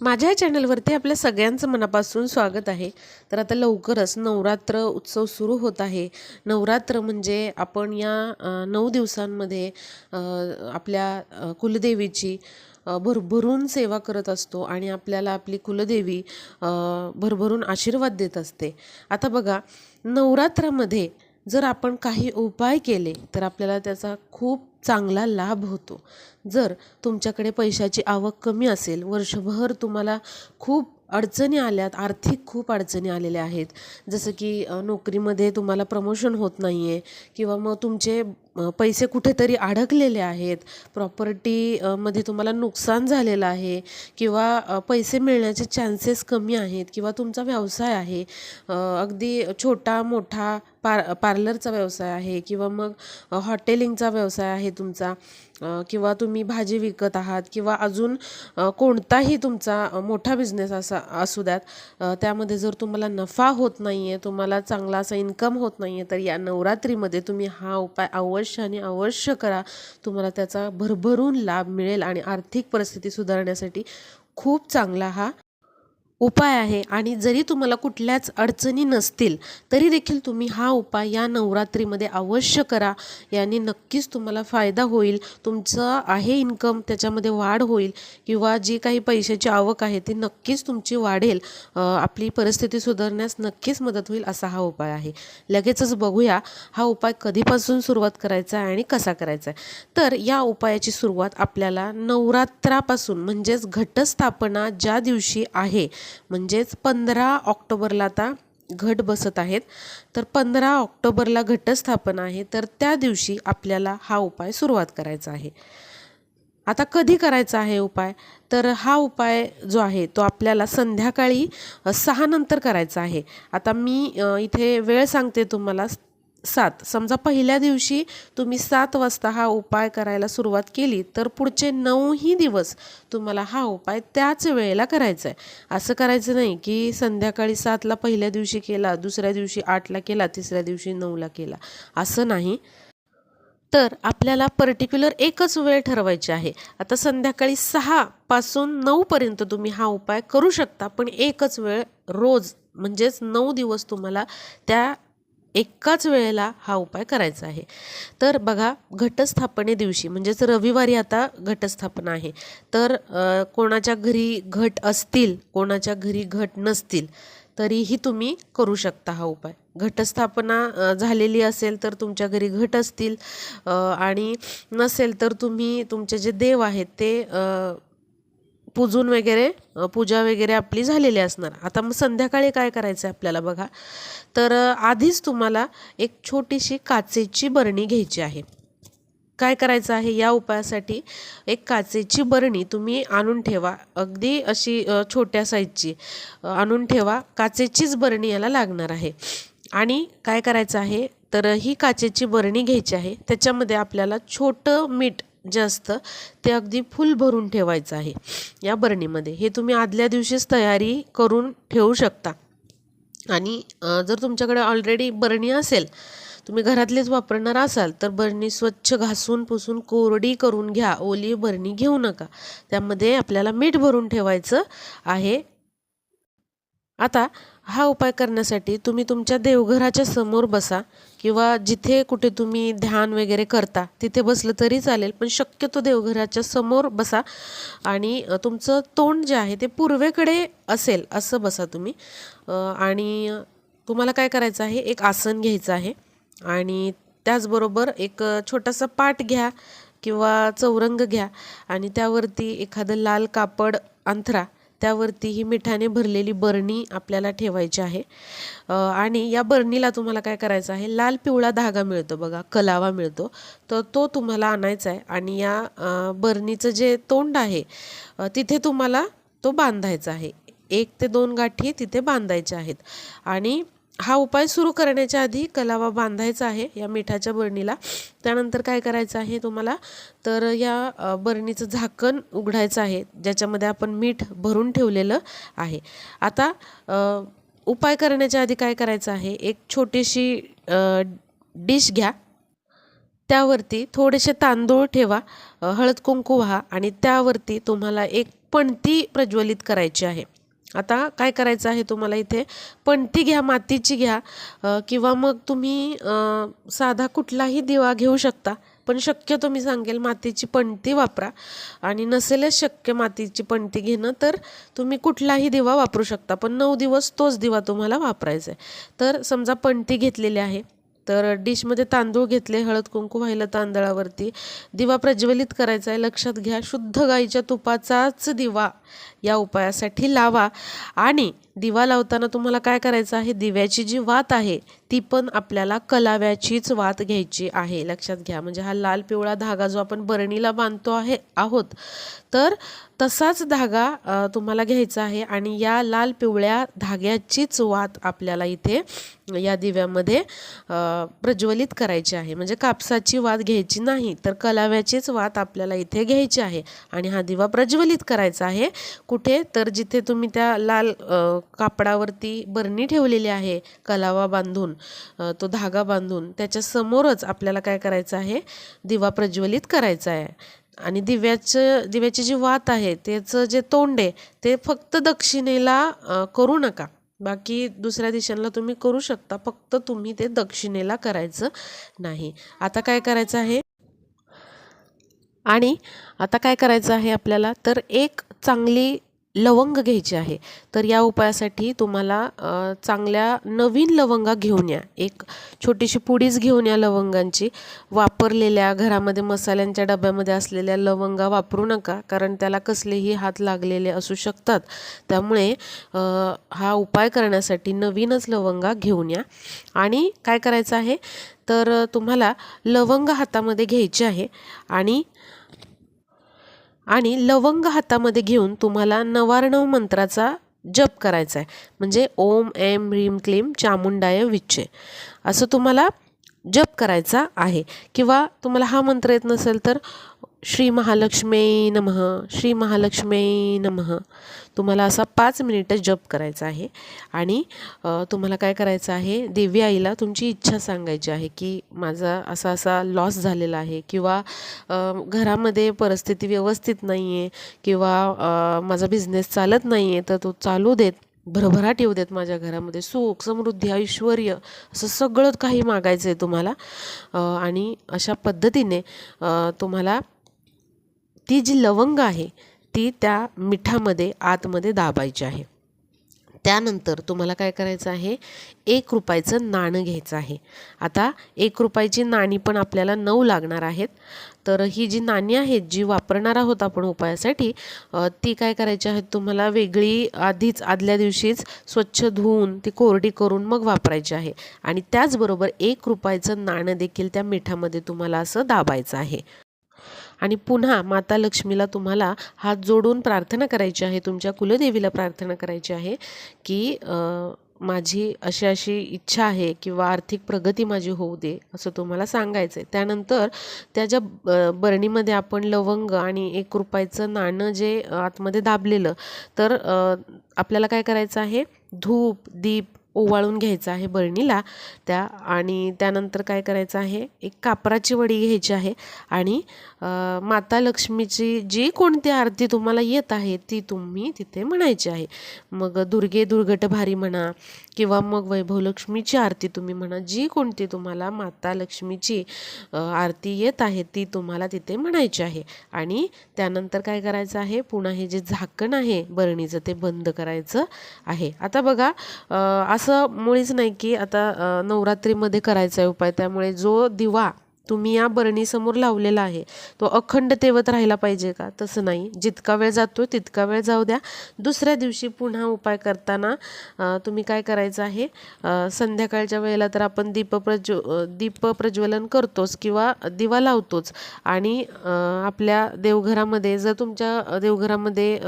माझ्या चॅनलवरती आपल्या सगळ्यांचं मनापासून स्वागत आहे। तर आता लवकरच नवरात्र उत्सव सुरू होत आहे। नवरात्र म्हणजे आपण या 9 दिवसांमध्ये आपल्या कुलदेवीची भरभरून सेवा करत असतो आणि आपल्याला आपली कुलदेवी भरभरून आशीर्वाद देत असते। आता बघा, नवरात्रामध्ये जर आपण काही उपाय केले तर आपल्याला त्याचा खूप चांगला लाभ होतो। जर तुमच्याकडे पैशाची आवक कमी असेल, वर्षभर तुम्हाला खूप अडचणी आल्यात, आर्थिक खूप अडचणी आलेल्या आहेत, जसं की नोकरीमध्ये तुम्हाला प्रमोशन होत नाही आहे किंवा मग तुमचे पैसे कुठेतरी अडकलेले आहेत, प्रॉपर्टी मध्ये तुम्हाला नुकसान झालेलं आहे किंवा पैसे मिळण्याचे चान्सेस कमी आहेत किंवा तुमचा व्यवसाय आहे, अगदी छोटा मोठा पार्लरचा व्यवसाय आहे किंवा मग हॉटेलिंगचा व्यवसाय आहे तुमचा, किंवा तुम्ही भाजी विकत आहात किंवा अजून कोणताही तुमचा मोठा बिझनेस असू द्यात, त्यामध्ये जर तुम्हाला नफा होत नाही आहे, तुम्हाला चांगला असा इन्कम होत नाही आहे, तर या नवरात्रीमध्ये तुम्ही हा उपाय अवश्य आणि अवश्य करा। तुम्हाला त्याचा भरभरून लाभ मिळेल आणि आर्थिक परिस्थिती सुधारण्यासाठी खूप चांगला हा उपाय आहे। आणि जरी तुम्हाला कुठल्याच अडचणी नसतील तरी देखील तुम्ही हा उपाय या नवरात्रीमध्ये अवश्य करा। याने नक्कीच तुम्हाला फायदा होईल, तुमचं आहे इन्कम त्याच्यामध्ये वाढ होईल किंवा जी काही पैशाची आवक आहे ती नक्कीच तुमची वाढेल, आपली परिस्थिती सुधारण्यास नक्कीच मदत होईल असा हा उपाय आहे। लगेचच बघूया हा उपाय कधीपासून सुरुवात करायचा आहे आणि कसा करायचा आहे। तर या उपायाची सुरुवात आपल्याला नवरात्रापासून म्हणजेच घटस्थापना ज्या दिवशी आहे, म्हणजेच 15 ऑक्टोबरला आता घट बसत आहेत, तर 15 ऑक्टोबरला घटस्थापना आहे, तर त्या दिवशी आपल्याला हा उपाय सुरुवात करायचा आहे। आता कधी करायचा आहे उपाय, तर हा उपाय जो आहे तो आपल्याला संध्याकाळी 6 नंतर करायचा आहे। आता मी इथे वेळ सांगते तुम्हाला, 7, समजा पहिल्या दिवशी तुम्ही 7 वाजता हा उपाय करायला सुरुवात केली तर पुढचे 9ही दिवस तुम्हाला हा उपाय त्याच वेळेला करायचा आहे। असं करायचं नाही की संध्याकाळी 7ला पहिल्या दिवशी केला, दुसऱ्या दिवशी 8ला केला, तिसऱ्या दिवशी 9ला केला, असं नाही। तर आपल्याला पर्टिक्युलर एकच वेळ ठरवायची आहे। आता संध्याकाळी 6 पासून 9 पर्यंत तुम्ही हा उपाय करू शकता, पण एकच वेळ रोज, म्हणजेच 9 दिवस तुम्हाला त्या एकाच वेळेला हा उपाय करायचा आहे। तर बघा, घटस्थापने दिवशी म्हणजेच रविवारी आता घटस्थापना आहे, तर कोणाच्या घरी घट असतील, कोणाच्या घरी घट नसतील तरीही तुम्ही करू शकता हा उपाय। घटस्थापना झालेली असेल तर तुमच्या घरी घट असतील, आणि नसेल तर तुम्ही तुमचे जे देव आहेत ते पूजून वगैरे, पूजा वगैरे आपली झालेली असणार। आता मग संध्याकाळी काय करायचं आहे आपल्याला बघा, तर आधीच तुम्हाला एक छोटीशी काचेची बरणी घ्यायची आहे। काय करायचं आहे, या उपायासाठी एक काचेची बरणी तुम्ही आणून ठेवा, अगदी अशी छोट्या साईजची आणून ठेवा, काचेचीच बरणी याला लागणार आहे। आणि काय करायचं आहे, तर ही काचेची बरणी घ्यायची आहे, त्याच्यामध्ये आपल्याला छोटं मीठ जे असतं ते अगदी फुल भरून ठेवायचं आहे या बरणीमध्ये। हे तुम्ही आदल्या दिवशीच तयारी करून ठेवू शकता। आणि जर तुमच्याकडे ऑलरेडी बरणी असेल, तुम्ही घरातलीच वापरणार असाल, तर बरणी स्वच्छ घासून पुसून कोरडी करून घ्या, ओली बरणी घेऊ नका, त्यामध्ये आपल्याला मीठ भरून ठेवायचं आहे। आता हा उपाय करण्यासाठी तुम्ही तुमच्या देवघराच्या समोर बसा किंवा जिथे कुठे तुम्ही ध्यान वगैरे करता तिथे बसलं तरी चालेल, पण शक्यतो देवघराच्या समोर बसा आणि तुमचं तोंड जे आहे ते पूर्वेकडे असेल असं बसा तुम्ही। आणि तुम्हाला काय करायचं आहे, एक आसन घ्यायचं आहे आणि त्याचबरोबर एक छोटासा पाट घ्या किंवा चौरंग घ्या आणि त्यावरती एखादं लाल कापड अंथरा, त्यावरती ही मिठाने भरलेली बरणी आपल्याला ठेवायची आहे। आणि या बरणीला तुम्हाला काय करायचं आहे, लाल पिवळा धागा मिळतो बघा, कलावा मिळतो, तर तो तुम्हाला आणायचा आहे आणि या बरणीचं जे तोंड आहे तिथे तुम्हाला तो बांधायचा आहे। 1 ते 2 गाठी तिथे बांधायच्या आहेत। आणि हा उपाय सुरू करण्याच्या आधी कलावा बांधायचा आहे या मिठाच्या बरणीला। त्यानंतर काय करायचं आहे तुम्हाला, तर या बरणीचं झाकण उघडायचं आहे ज्याच्यामध्ये आपण मीठ भरून ठेवलेलं आहे। आता उपाय करण्याच्या आधी काय करायचं आहे, एक छोटीशी डिश घ्या, त्यावरती थोडेसे तांदूळ ठेवा, हळद कुंकू व्हा आणि त्यावरती तुम्हाला एक पणती प्रज्वलित करायची आहे. आता काय करायचं आहे तुम्हाला, इथे पणती घ्या, मातीची घ्या किंवा मग तुम्ही साधा कुठलाही दिवा घेऊ शकता, पण शक्यतो मी सांगेल मातीची पणती वापरा. आणि नसेलच शक्य मातीची पणती घेणं तर तुम्ही कुठलाही दिवा वापरू शकता, पण 9 दिवस तोच दिवा तुम्हाला वापरायचा आहे. तर समजा पणती घेतलेली आहे, तर डिशमध्ये तांदूळ घेतले, हळद कुंकू वाहिलं तांदळावरती, दिवा प्रज्वलित करायचा आहे. लक्षात घ्या, शुद्ध गाईच्या तुपाचाच दिवा या उपायासाठी लावा. आणि दिवा लावताना तुम्हाला काय करायचं आहे, दिव्याची जी वात आहे ती पण आपल्याला कलाव्याचीच वात घ्यायची आहे. लक्षात घ्या, म्हणजे हा लाल पिवळा धागा जो आपण बरणीला बांधतो आहोत, तर तसाच धागा तुम्हाला घ्यायचा आहे. आणि या लाल पिवळ्या धाग्याचीच वात आपल्याला इथे या दिव्यामध्ये प्रज्वलित करायची आहे. म्हणजे कापसाची वात घ्यायची नाही, तर कलाव्याचीच वात आपल्याला इथे घ्यायची आहे. आणि हा दिवा प्रज्वलित करायचा आहे कुठे, तर जिथे तुम्ही त्या लाल कापडावरती बरणी ठेवलेली आहे, कलावा बांधून, तो धागा बांधून, त्याच्या समोरच आपल्याला काय करायचं आहे, दिवा प्रज्वलित करायचा आहे. आणि दिव्याची जी वात आहे त्याचं जे तोंड आहे ते फक्त दक्षिणेला करू नका, बाकी दुसऱ्या दिशांना तुम्ही करू शकता, फक्त तुम्ही ते दक्षिणेला करायचं नाही. आता काय करायचं आहे, आणि आता काय करायचं आहे आपल्याला, तर एक चांगली लवंग घ्यायची आहे. तर या उपायासाठी तुम्हाला चांगल्या नवीन लवंगा घेऊन या, एक छोटीशी पुडीच घेऊन या लवंगांची. वापरलेल्या घरामध्ये मसाल्यांच्या डब्यामध्ये असलेल्या लवंगा वापरू नका, कारण त्याला कसलेही हात लागलेले असू शकतात. त्यामुळे हा उपाय करण्यासाठी नवीनच लवंगा घेऊन या. आणि काय करायचं आहे, तर तुम्हाला लवंग हातामध्ये घ्यायची आहे. आणि लवंग हातामध्ये घेऊन तुम्हाला नवार्णव मंत्राचा जप करायचा आहे. म्हणजे ओम ऐं ह्रीं क्लीं चामुंडाय विच्चे असं तुम्हाला जप करायचा आहे. किंवा तुम्हाला हा मंत्र येत नसेल तर श्री महालक्ष्मी नमः, श्री महालक्ष्मी नमः तुम्हाला असा 5 मिनिटं जप करायचा आहे. आणि तुम्हाला काय करायचं आहे, देवी आईला तुमची इच्छा सांगायची आहे की माझा असा असा लॉस झालेला आहे, किंवा घरामध्ये परिस्थिती व्यवस्थित नाही आहे, किंवा माझा बिझनेस चालत नाही आहे, तर तो चालू देत, भरभराट येऊ देत माझ्या घरामध्ये, सुख समृद्धी ऐश्वर असं सगळं काही मागायचं आहे तुम्हाला. आणि अशा पद्धतीने तुम्हाला ती जी लवंग आहे ती त्या मिठामध्ये आतमध्ये दाबायची आहे. त्यानंतर तुम्हाला काय करायचं आहे, 1 रुपयाचं नाणं घ्यायचं आहे. आता 1 रुपयाची नाणी पण आपल्याला 9 लागणार आहेत. तर ही जी नाणी आहेत जी वापरणार आहोत आपण उपायासाठी, ती काय करायची आहेत तुम्हाला वेगळी आदल्या दिवशीच स्वच्छ धुवून ती कोरडी करून मग वापरायची आहे. आणि त्याचबरोबर 1 रुपयाचं नाणं देखील त्या मिठामध्ये तुम्हाला असं दाबायचं आहे. आणि पुन्हा माता लक्ष्मीला तुम्हाला हात जोडून प्रार्थना करायची आहे, तुमच्या कुलदेवीला प्रार्थना करायची आहे की माझी अशी अशी इच्छा आहे, किंवा आर्थिक प्रगती माझी होऊ दे, असं तुम्हाला सांगायचं आहे. त्यानंतर त्या ज्या बरणीमध्ये आपण लवंग आणि 1 रुपयाचं नाणं जे आतमध्ये दाबलेलं, तर आपल्याला काय करायचं आहे, धूप दीप ओवाळून घ्यायचा आहे बरणीला त्या. आणि त्यानंतर काय करायचं आहे, एक कापराची वडी घ्यायची आहे. आणि माता लक्ष्मीची जी कोणती आरती तुम्हाला येत आहे ती तुम्ही तिथे म्हणायची आहे. मग दुर्गे दुर्गट भारी म्हणा, किंवा मग वैभवलक्ष्मीची आरती तुम्ही म्हणा, जी कोणती तुम्हाला माता लक्ष्मीची आरती येत आहे ती तुम्हाला तिथे म्हणायची आहे. आणि त्यानंतर काय करायचं आहे, पुन्हा हे जे झाकण आहे बरणीचं ते बंद करायचं आहे. आता बघा, असं मुळीच नाही की आता नवरात्रीमध्ये करायचा आहे उपाय, त्यामुळे जो दिवा तुम्ही या बरणीसमोर लावलेला आहे तो अखंड तेवत राहिला पाहिजे का, तसं नाही. जितका वेळ जातो तितका वेळ जाऊ द्या. दुसऱ्या दिवशी पुन्हा उपाय करताना तुम्ही काय करायचं आहे, संध्याकाळच्या वेळेला तर आपण दीप प्रज्वलन करतोच किंवा दिवा लावतोच. आणि आपल्या देवघरामध्ये जर तुमच्या देवघरामध्ये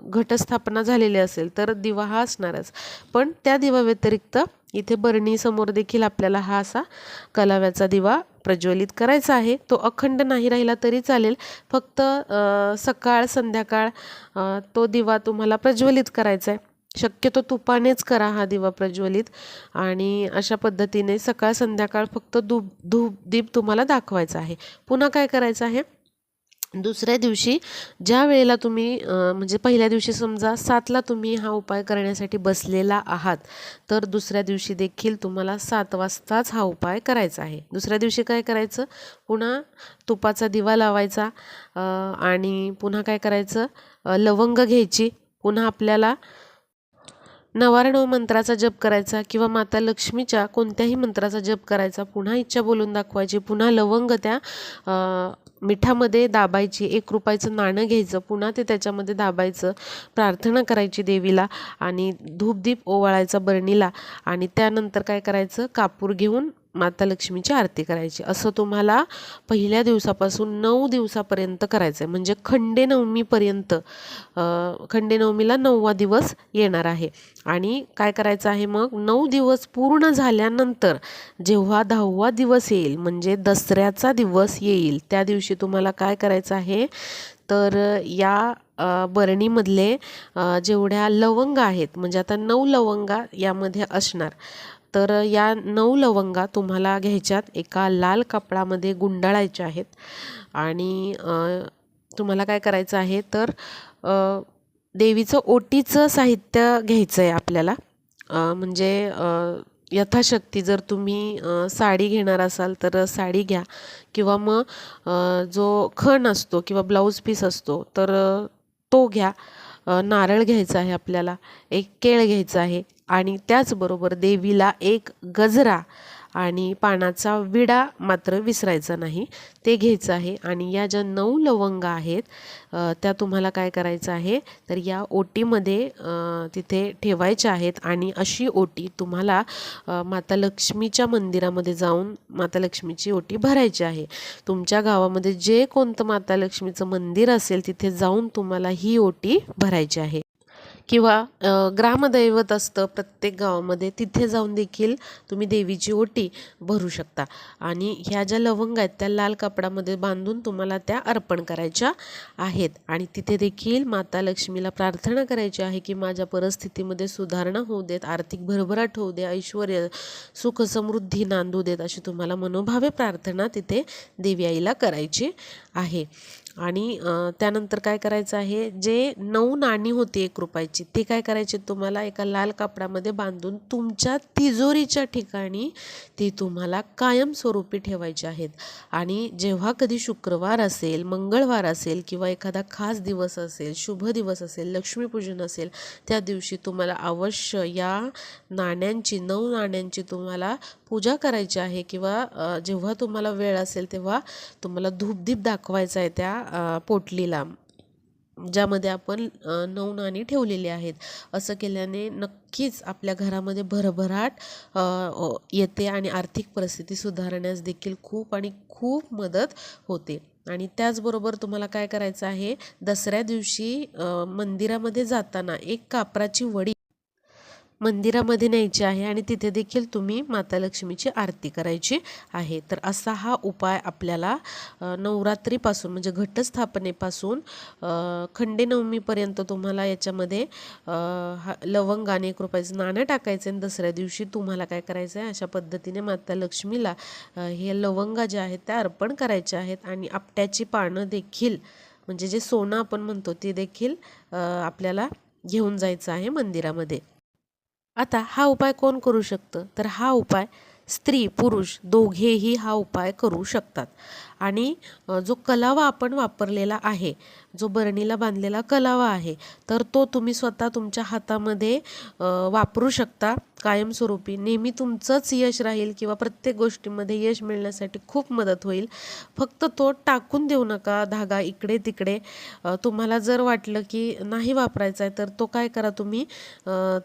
घटस्थापना झालेली असेल तर दिवा हा असणारच, पण त्या दिवा व्यतिरिक्त इथे बरणीसमोर देखील आपल्याला हा असा कलाव्याचा दिवा प्रज्वलित करायचा आहे. तो अखंड नाही राहिला तरी चालेल, फक्त सकाळ संध्याकाळ तो दिवा तुम्हाला प्रज्वलित करायचा आहे. शक्यतो तुपानेच करा हा दिवा प्रज्वलित. आणि अशा पद्धतीने सकाळ संध्याकाळ फक्त धूप दीप तुम्हाला दाखवायचा आहे. पुन्हा काय करायचं आहे, दुसऱ्या दिवशी ज्या वेळेला तुम्ही म्हणजे पहिल्या दिवशी समजा 7ला तुम्ही हा उपाय करण्यासाठी बसलेला आहात, तर दुसऱ्या दिवशी देखील तुम्हाला 7 वाजताच हा उपाय करायचा आहे. दुसऱ्या दिवशी काय करायचं, पुन्हा तुपाचा दिवा लावायचा आणि पुन्हा काय करायचं, लवंग घ्यायची. पुन्हा आपल्याला 99 मंत्राचा जप करायचा किंवा माता लक्ष्मीच्या कोणत्याही मंत्राचा जप करायचा. पुन्हा इच्छा बोलून दाखवायची. पुन्हा लवंग त्या मिठामध्ये दाबायची. 1 रुपयाचं नाणं घ्यायचं, पुन्हा ते त्याच्यामध्ये दाबायचं, प्रार्थना करायची देवीला आणि धूपदीप ओवाळायचा बरणीला आणि त्यानंतर काय करायचं, कापूर घेऊन माता लक्ष्मीची आरती करायची. असं तुम्हाला पहिल्या दिवसापासून 9 दिवसापर्यंत करायचं आहे. म्हणजे खंडेनवमीपर्यंत, खंडेनवमीला 9वा दिवस येणार आहे. आणि काय करायचं आहे, मग 9 दिवस पूर्ण झाल्यानंतर जेव्हा 10वा दिवस येईल, म्हणजे दसऱ्याचा दिवस येईल, त्या दिवशी तुम्हाला काय करायचं आहे, तर या बरणीमधले जेवढ्या लवंगा आहेत, म्हणजे आता 9 लवंगा यामध्ये असणार, तर या 9 लवंगा तुम्हाला घ्यायच्यात, एका लाल कापडामध्ये गुंडाळायच्या आहेत. आणि तुम्हाला काय करायचं आहे, तर देवीचं ओटीचं साहित्य घ्यायचं आहे आपल्याला. म्हणजे यथाशक्ती जर तुम्ही साडी घेणार असाल तर साडी घ्या, किंवा मग जो खण असतो किंवा ब्लाऊज पीस असतो तर तो घ्या. नारळ घ्यायचा आहे आपल्याला, एक केळ घ्यायचं आहे आणि त्याचबरोबर देवीला एक गजरा आणि पानाचा विडा मात्र विसरायचा नाही, ते घ्यायचं आहे. आणि या ज्या 9 लवंगा आहेत त्या तुम्हाला काय करायचं आहे, तर या ओटीमध्ये तिथे ठेवायच्या आहेत. आणि अशी ओटी तुम्हाला माता लक्ष्मीच्या मंदिरामध्ये जाऊन माता लक्ष्मीची ओटी भरायची आहे. तुमच्या गावामध्ये जे कोणतं माता लक्ष्मीचं मंदिर असेल तिथे जाऊन तुम्हाला ही ओटी भरायची आहे. किंवा ग्रामदैवत असतं प्रत्येक गावामध्ये, तिथे जाऊन देखील तुम्ही देवीची ओटी भरू शकता. आणि ह्या ज्या लवंगा आहेत त्या लाल कापडामध्ये बांधून तुम्हाला त्या अर्पण करायच्या आहेत. आणि तिथे देखील माता लक्ष्मीला प्रार्थना करायची आहे की माझ्या परिस्थितीमध्ये सुधारणा होऊ देत, आर्थिक भरभराट होऊ दे, ऐश्वर सुख समृद्धी नांदू देत, अशी तुम्हाला मनोभावे प्रार्थना तिथे देवी आईला करायची आहे. आणि त्यानंतर काय करायचं आहे, जे 9 नाणी होती 1 रुपयाची, ते काय करायचे, तुम्हाला एका लाल कापडामध्ये बांधून तुमच्या तिजोरीच्या ठिकाणी ती तुम्हाला कायमस्वरूपी ठेवायची आहेत. आणि जेव्हा कधी शुक्रवार असेल, मंगळवार असेल किंवा एखादा खास दिवस असेल, शुभ दिवस असेल, लक्ष्मीपूजन असेल, त्या दिवशी तुम्हाला अवश्य या नाण्यांची 9 नाण्यांची तुम्हाला पूजा करायची आहे. किंवा जेव्हा तुम्हाला वेळ असेल तेव्हा तुम्हाला धूपदीप दाखवायचा आहे त्या पोटलीला ज्यामध्ये आपण 9 नाणी ठेवलेली आहेत. असं केल्याने नक्कीच आपल्या घरामध्ये भरभराट येते आणि आर्थिक परिस्थिती सुधारण्यास देखील खूप आणि खूप मदत होते. आणि त्याचबरोबर तुम्हाला काय करायचं आहे, दसऱ्या दिवशी मंदिरामध्ये जाताना एक कापराची वडी मंदिरामध्ये न्यायची आहे आणि तिथे देखील तुम्ही माता लक्ष्मीची आरती करायची आहे. तर असा हा उपाय आपल्याला नवरात्रीपासून म्हणजे घटस्थापनेपासून खंडेनवमीपर्यंत तुम्हाला याच्यामध्ये लवंग आणि 1 रुपयाचं नाणं टाकायचं आहे. दसऱ्या दिवशी तुम्हाला काय करायचं आहे, अशा पद्धतीने माता लक्ष्मीला हे लवंगा ज्या आहेत त्या अर्पण करायच्या आहेत. आणि आपट्याची पानं देखील, म्हणजे जे सोनं आपण म्हणतो, ते देखील आपल्याला घेऊन जायचं आहे मंदिरामध्ये. आता हा उपाय कोण करू शकतं, तर हा उपाय स्त्री पुरुष दोघेही हा उपाय करू शकतात. आणि जो कलावा आपण वापरलेला आहे, जो बरणीला बांधलेला कलावा आहे, तर तो तुम्ही स्वतः तुमच्या हातामध्ये वापरू शकता कायमस्वरूपी. नेहमी तुमचंच यश राहील किंवा प्रत्येक गोष्टीमध्ये यश मिळण्यासाठी खूप मदत होईल. फक्त तो टाकून देऊ नका धागा इकडे तिकडे. तुम्हाला जर वाटलं की नाही वापरायचा आहे तर तो काय करा तुम्ही,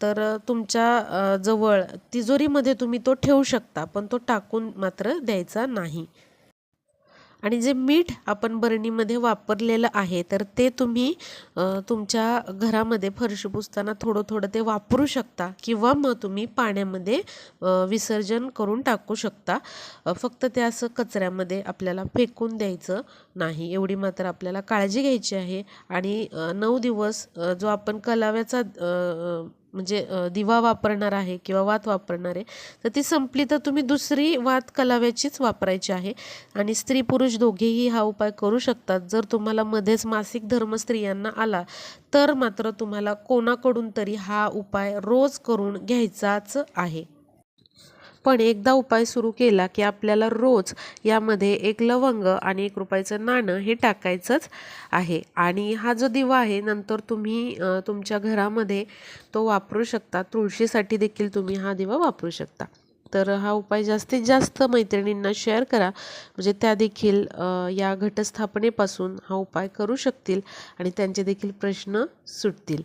तर तुमच्या जवळ तिजोरीमध्ये तुम्ही तो ठेवू शकता, पण तो टाकून मात्र द्यायचा नाही. आणि जे मीठ आपण बरणीमध्ये वापरलेलं आहे तर ते तुम्ही तुमच्या घरामध्ये फरशी पुसताना थोडं थोडं ते वापरू शकता, किंवा मग तुम्ही पाण्यामध्ये विसर्जन करून टाकू शकता. फक्त ते असं कचऱ्यामध्ये आपल्याला फेकून द्यायचं नाही, एवढी मात्र आपल्याला काळजी घ्यायची आहे. आणि 9 दिवस जो आपण कलाव्याचा म्हणजे दिवा वापरणार आहे किंवा वात वापरणार आहे तर ती संपली तर तुम्ही दुसरी वात कलाव्याचीच वापरायची आहे. आणि स्त्री पुरुष दोघेही हा उपाय करू शकतात. जर तुम्हाला मध्येच मासिक धर्म स्त्रियांना आला तर मात्र तुम्हाला कोणाकडून तरी हा उपाय रोज करून घ्यायचाच आहे. पण एकदा उपाय सुरू केला की आपल्याला रोज यामध्ये 1 लवंग आणि 1 रुपयाचं नाणं हे टाकायचंच आहे. आणि हा जो दिवा आहे नंतर तुम्ही तुमच्या घरामध्ये तो वापरू शकता. तुळशीसाठी देखील तुम्ही हा दिवा वापरू शकता. तर हा उपाय जास्तीत जास्त मैत्रिणींना शेअर करा, म्हणजे त्या देखील या घटस्थापनेपासून हा उपाय करू शकतील आणि त्यांचे देखील प्रश्न सुटतील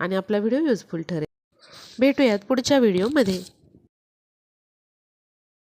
आणि आपला व्हिडिओ युजफुल ठरेल. भेटूयात पुढच्या व्हिडिओमध्ये.